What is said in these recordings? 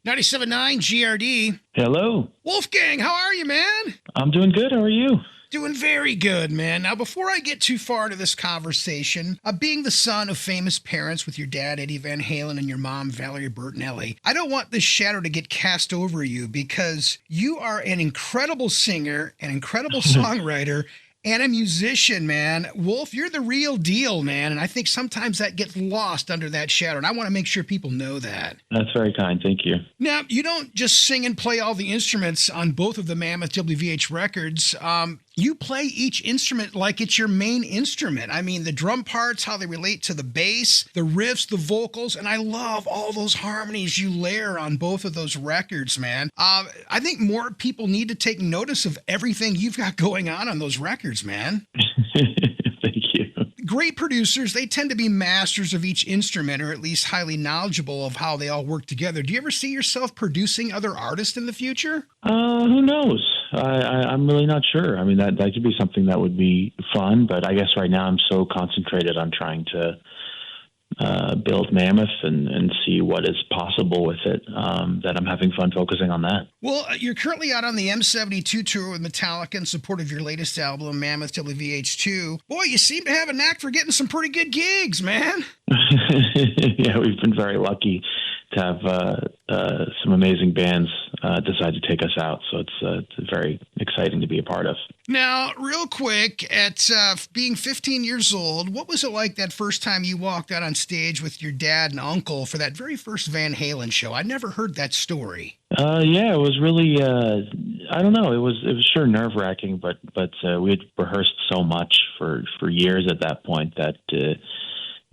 97.9 GRD. Hello. Wolfgang, how are you, man? I'm doing good. How are you? Doing very good, man. Now, before I get too far into this conversation, being the son of famous parents with your dad, Eddie Van Halen, and your mom, Valerie Bertinelli, I don't want this shadow to get cast over you because you are an incredible singer, an incredible songwriter, and a musician, man. Wolf, you're the real deal, man. And I think sometimes that gets lost under that shadow. And I want to make sure people know that. That's very kind. Thank you. Now, you don't just sing and play all the instruments on both of the Mammoth WVH records. You play each instrument like it's your main instrument. I mean, the drum parts, how they relate to the bass, the riffs, the vocals, and I love all those harmonies you layer on both of those records, man. I think more people need to take notice of everything you've got going on those records, man. Thank you. Great producers, they tend to be masters of each instrument, or at least highly knowledgeable of how they all work together. Do you ever see yourself producing other artists in the future? Who knows? I'm really not sure. I mean, that could be something that would be fun, but I guess right now I'm so concentrated on trying to build Mammoth and see what is possible with it that I'm having fun focusing on that. Well, you're currently out on the M72 tour with Metallica in support of your latest album, Mammoth WVH2. Boy, you seem to have a knack for getting some pretty good gigs, man. Yeah, we've been very lucky to have some amazing bands decide to take us out. So it's very exciting to be a part of. Now, real quick, at being 15 years old, what was it like that first time you walked out on stage with your dad and uncle for that very first Van Halen show? I never heard that story. Yeah, it was really, I don't know. It was sure nerve-wracking, but we had rehearsed so much for years at that point that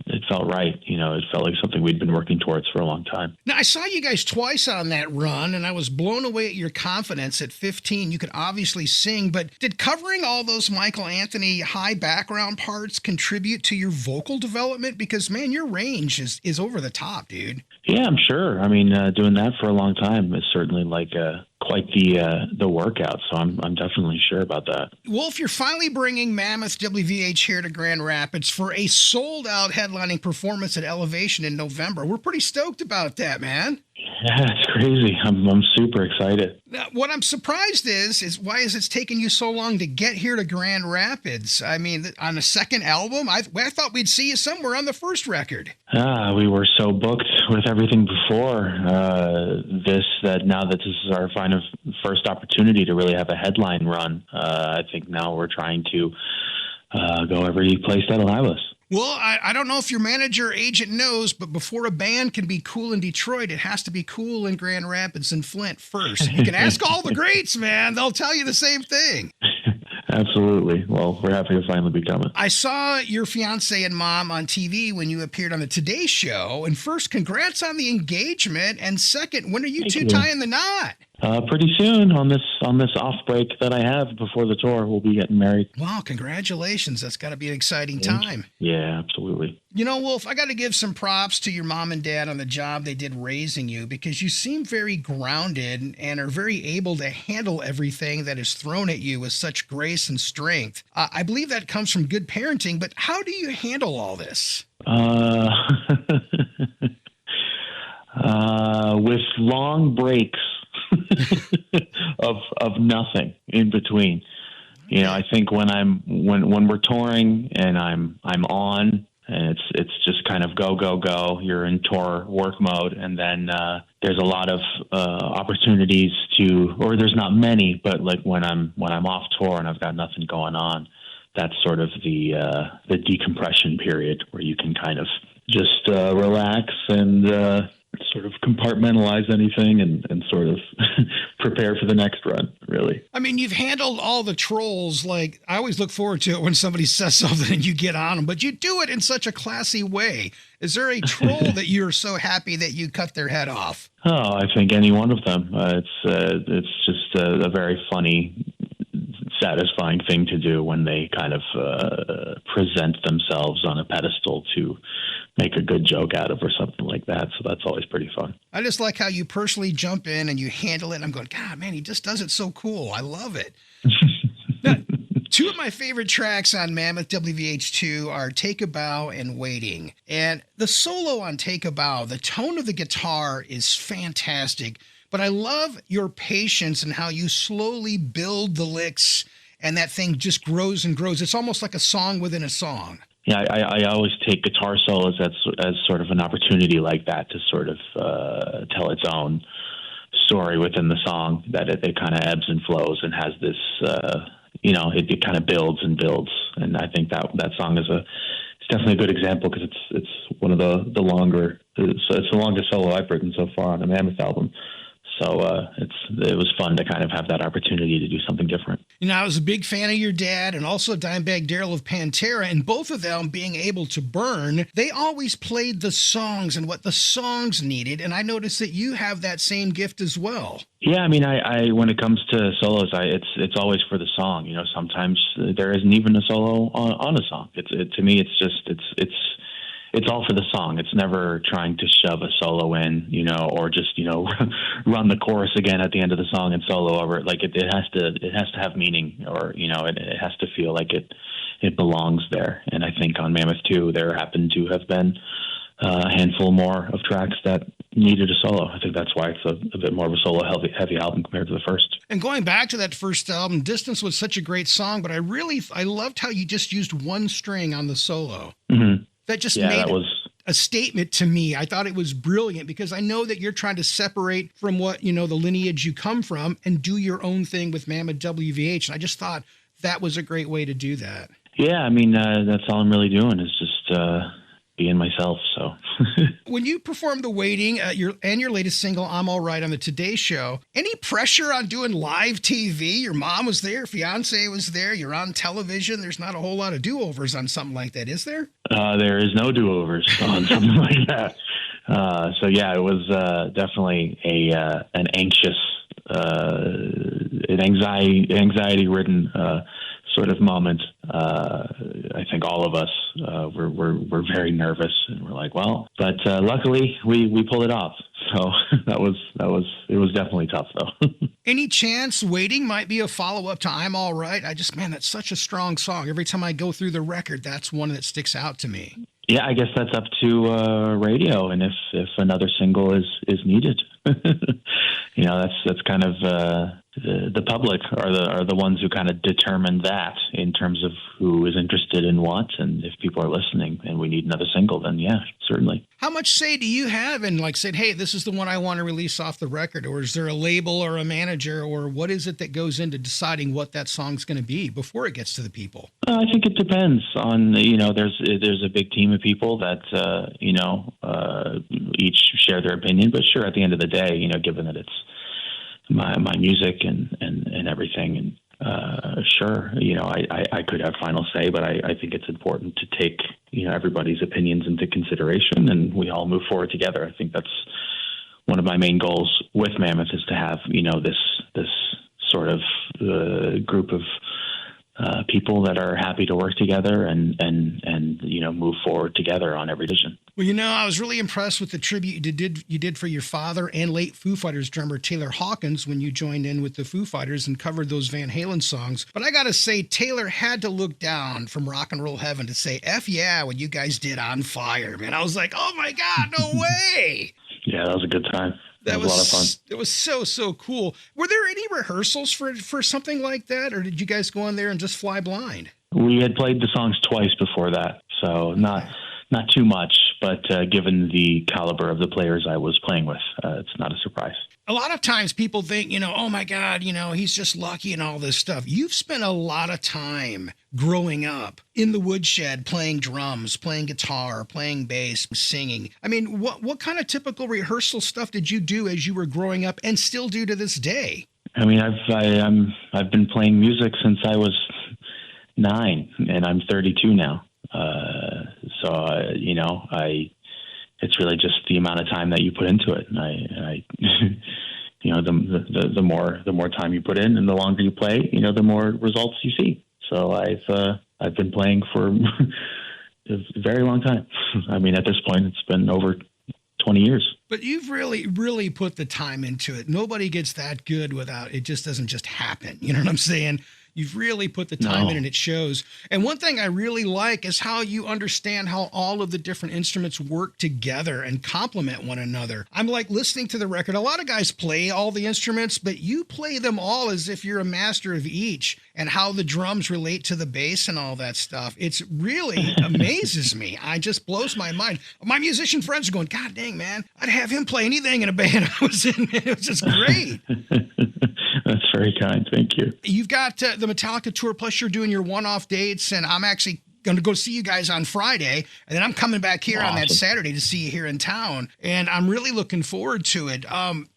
it felt right. You know, it felt like something we'd been working towards for a long time. Now, I saw you guys twice on that run, and I was blown away at your confidence. At 15, you could obviously sing, but did covering all those Michael Anthony high background parts contribute to your vocal development? Because, man, your range is over the top, dude. Yeah, I'm sure. I mean, doing that for a long time is certainly like quite the workout. So I'm definitely sure about that. Wolf, you're finally bringing Mammoth WVH here to Grand Rapids for a sold-out headlining performance at Elevation in November. We're pretty stoked about that, man. Yeah, it's crazy. I'm super excited. Now, what I'm surprised is why is it's taken you so long to get here to Grand Rapids? I mean, on the second album, I thought we'd see you somewhere on the first record. We were so booked with everything before now that this is our first opportunity to really have a headline run. I think now we're trying to go every place that'll have us. Well, I don't know if your manager or agent knows, but before a band can be cool in Detroit, it has to be cool in Grand Rapids and Flint first. You can ask all the greats, man. They'll tell you the same thing. Absolutely. Well, we're happy to finally be coming. I saw your fiance and mom on TV when you appeared on the Today Show. And first, congrats on the engagement. And second, when are you two tying the knot? Pretty soon on this off break that I have before the tour, we'll be getting married. Wow, congratulations. That's got to be an exciting time. Yeah, absolutely. You know, Wolf, I got to give some props to your mom and dad on the job they did raising you because you seem very grounded and are very able to handle everything that is thrown at you with such grace and strength. I believe that comes from good parenting, but how do you handle all this? With long breaks of nothing in between. You know, I think when we're touring and I'm on and it's just kind of go, you're in tour work mode, and then there's a lot of opportunities or there's not many, but like when I'm off tour and I've got nothing going on, that's sort of the decompression period where you can kind of just relax and sort of compartmentalize anything and sort of prepare for the next run, really. I mean, you've handled all the trolls. Like, I always look forward to it when somebody says something and you get on them, but you do it in such a classy way. Is there a troll that you're so happy that you cut their head off? Oh, I think any one of them. It's just a very funny, satisfying thing to do when they kind of present themselves on a pedestal to make a good joke out of or something like that. So that's always pretty fun. I just like how you personally jump in and you handle it. And I'm going, God, man, he just does it so cool. I love it. Now, Two of my favorite tracks on Mammoth WVH2 are Take a Bow and Waiting. And the solo on Take a Bow, the tone of the guitar is fantastic, but I love your patience and how you slowly build the licks and that thing just grows and grows. It's almost like a song within a song. Yeah, I always take guitar solos as sort of an opportunity like that to sort of tell its own story within the song, that it kind of ebbs and flows and has this, it kind of builds and builds. And I think that song it's definitely a good example because it's one of the longer, it's the longest solo I've written so far on a Mammoth album. So it was fun to kind of have that opportunity to do something different. I was a big fan of your dad and also Dimebag Darrell of Pantera, and both of them being able to burn, they always played the songs and what the songs needed, and I noticed that you have that same gift as well. Yeah, I mean, I when it comes to solos, it's always for the song. Sometimes there isn't even a solo on a song. To me, it's all for the song. It's never trying to shove a solo in, or just, run the chorus again at the end of the song and solo over it. Like it has to have meaning, or, it has to feel like it belongs there. And I think on Mammoth 2, there happened to have been a handful more of tracks that needed a solo. I think that's why it's a bit more of a solo heavy album compared to the first. And going back to that first album, Distance was such a great song, but I loved how you just used one string on the solo. Mm-hmm. That just made a statement to me. I thought it was brilliant because I know that you're trying to separate from what, the lineage you come from and do your own thing with Mammoth WVH. And I just thought that was a great way to do that. Yeah, I mean, that's all I'm really doing is just being myself. So when you performed The Waiting, your latest single, I'm All Right, on the Today Show, any pressure on doing live TV? Your mom was there, fiance was there, you're on television. There's not a whole lot of do-overs on something like that, is there? There is no do-overs on something like that. So yeah, it was definitely an anxious, anxiety-ridden sort of moment. I think all of us were very nervous, and we're like, well, but luckily we pulled it off. So it was definitely tough though. Any chance Waiting might be a follow-up to I'm All Right? That's such a strong song. Every time I go through the record, that's one that sticks out to me. Yeah, I guess that's up to radio, and if another single is needed, that's kind of the public are the ones who kind of determine that in terms of who is interested in what, and if people are listening and we need another single, then yeah, certainly. How much say do you have in saying, hey, this is the one I want to release off the record, or is there a label or a manager, or what is it that goes into deciding what that song's going to be before it gets to the people? I think it depends on, there's a big team of people that, each share their opinion, but sure, at the end of the day, given that it's my music and everything, and sure, I could have final say, but I think it's important to take, everybody's opinions into consideration, and we all move forward together. I think that's one of my main goals with Mammoth, is to have, this sort of group of people that are happy to work together and move forward together on every decision. Well, I was really impressed with the tribute you did for your father and late Foo Fighters drummer Taylor Hawkins when you joined in with the Foo Fighters and covered those Van Halen songs. But I got to say, Taylor had to look down from rock and roll heaven to say, F yeah, when you guys did On Fire, man. I was like, oh my God, no way. Yeah, that was a good time. That was a lot of fun. It was so cool. Were there any rehearsals for something like that, or did you guys go in there and just fly blind? We had played the songs twice before that, so not too much, but given the caliber of the players I was playing with, it's not a surprise. A lot of times people think, oh my God, he's just lucky and all this stuff. You've spent a lot of time growing up in the woodshed, playing drums, playing guitar, playing bass, singing. I mean, what kind of typical rehearsal stuff did you do as you were growing up and still do to this day? I mean, I've been playing music since I was 9, and I'm 32 now. It's really just the amount of time that you put into it. And I the more time you put in and the longer you play, the more results you see. So I've been playing for a very long time. I mean, at this point, it's been over 20 years. But you've really, really put the time into it. Nobody gets that good without, it just doesn't just happen. You know what I'm saying? You've really put the time in, and it shows. And one thing I really like is how you understand how all of the different instruments work together and complement one another. I'm like listening to the record. A lot of guys play all the instruments, but you play them all as if you're a master of each, and how the drums relate to the bass and all that stuff. It's really amazes me. I just blows my mind. My musician friends are going, God dang, man, I'd have him play anything in a band I was in. It was just great. That's very kind. Thank you. You've got the Metallica tour, plus you're doing your one-off dates, and I'm actually going to go see you guys on Friday, and then I'm coming back here on that Saturday to see you here in town, and I'm really looking forward to it.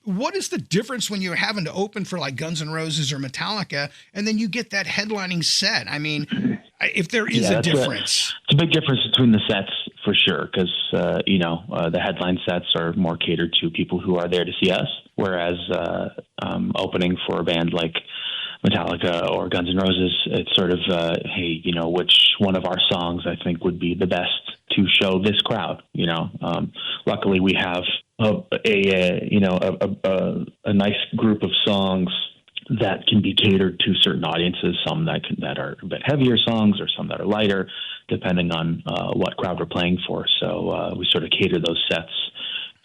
What is the difference when you're having to open for like Guns N' Roses or Metallica, and then you get that headlining set? I mean, if there is a difference. It's a big difference between the sets for sure, because, the headline sets are more catered to people who are there to see us, whereas opening for a band like Metallica or Guns N' Roses, it's sort of, hey, which one of our songs I think would be the best to show this crowd. Luckily we have a nice group of songs that can be catered to certain audiences. Some that are a bit heavier songs, or some that are lighter, depending on what crowd we're playing for. So we sort of cater those sets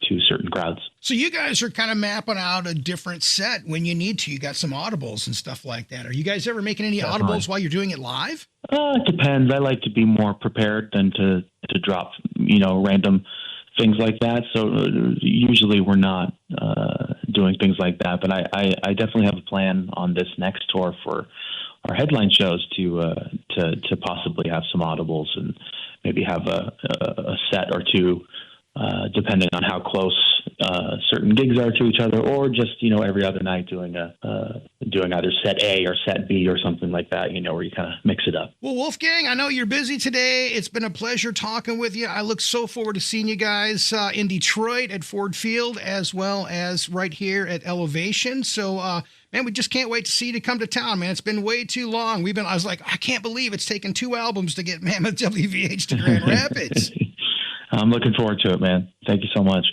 to certain crowds. So you guys are kind of mapping out a different set when you need to. You got some audibles and stuff like that. Are you guys ever making any audibles while you're doing it live? It depends. I like to be more prepared than to drop, random things like that. So usually we're not doing things like that. But I definitely have a plan on this next tour for our headline shows to possibly have some audibles and maybe have a set or two, depending on how close certain gigs are to each other, or just every other night doing either set A or set B or something like that, where you kind of mix it up. Well, Wolfgang, I know you're busy today. It's been a pleasure talking with you. I look so forward to seeing you guys in Detroit at Ford Field, as well as right here at Elevation. So, man, we just can't wait to see you to come to town, man. It's been way too long. I was like, I can't believe it's taken 2 albums to get Mammoth WVH to Grand Rapids. I'm looking forward to it, man. Thank you so much.